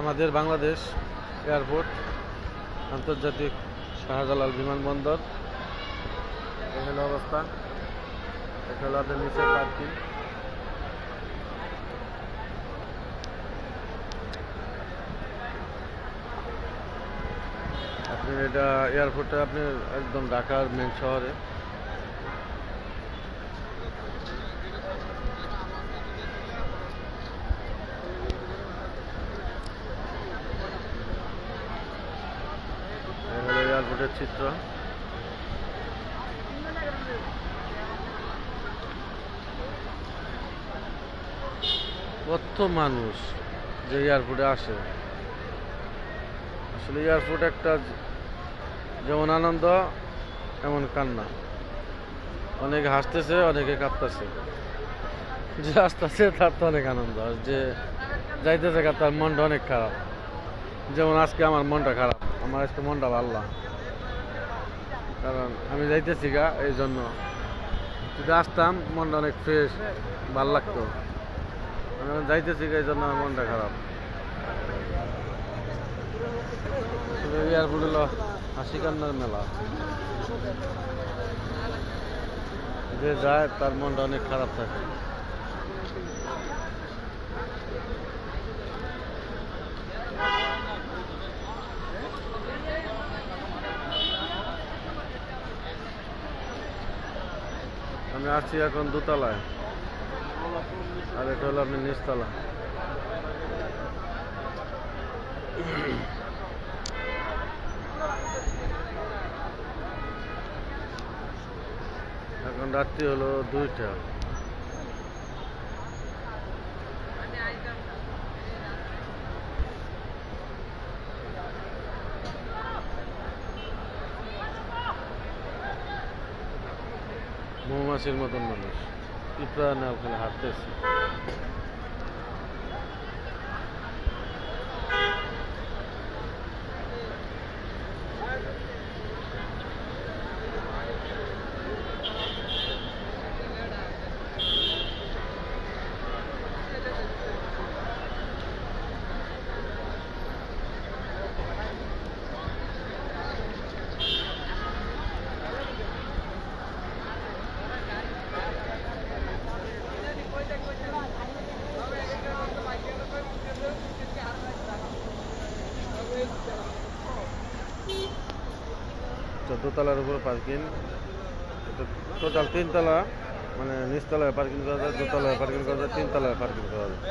আমাদের বাংলাদেশ এয়ারপোর্ট আন্তর্জাতিক শাহজালাল বিমানবন্দর। এই হলো অবস্থা, এটা হলো আপনার নিচে পার্কিং। আপনি এটা এয়ারপোর্টে আপনি একদম ঢাকার মেন শহরে। এই হলো এয়ারপোর্টের চিত্র। কত মানুষ যে এয়ারপোর্টে আসে। আসলে এয়ারপোর্ট একটা যেমন আনন্দ এমন কান্না। অনেকে হাসতেছে, অনেকে কাঁদতেছে। যে আসতেছে তার তো অনেক আনন্দ, আর যে যাইতেছে তার মনটা অনেক খারাপ। যেমন আজকে আমার মনটা খারাপ, আমার আজকে মনটা ভালো না, কারণ আমি যাইতেছি এই জন্য। যদি আসতাম মনটা অনেক ফ্রেশ, ভাল লাগতো। আমি এখন যাইতেছি এই জন্য আমার মনটা খারাপ। এয়ারপোর্ট হলো হাসি কান্নার মেলা। যে যায় তার মনটা অনেক খারাপ থাকে। আমি আসছি এখন দোতলায়, আর এটা হলো আপনি নিচতলা। এখন রাত্রি হলো 2টা। মৌমাছির মতন মানুষ পিঁপড়া না ওখানে হাঁটতেছে। দোতলার উপর পার্কিং, টোটাল 3 তলা, মানে নিচতলায় পার্কিং করা যায়, দোতলায় পার্কিং করা যায়, 3 তলায় পার্কিং করা যায়।